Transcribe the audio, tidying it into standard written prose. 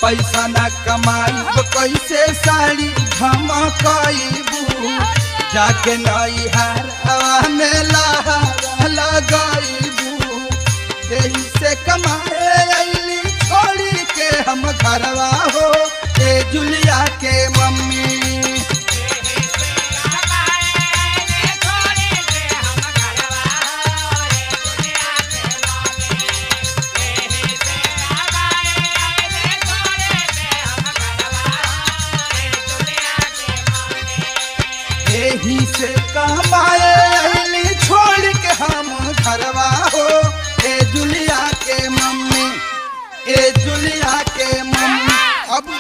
पैसा न कमाई कैसे साड़ी धमकईबू जाके नैहर में लहर लगईबू यही से कमाए अली छोड़ी के हम घरवा हो ए जुलिया के मम्मी। यही से कमाए अली छोड़ के हम घरवा हो ए जुलिया के मम्मी ए जुलिया के मम्मी। अब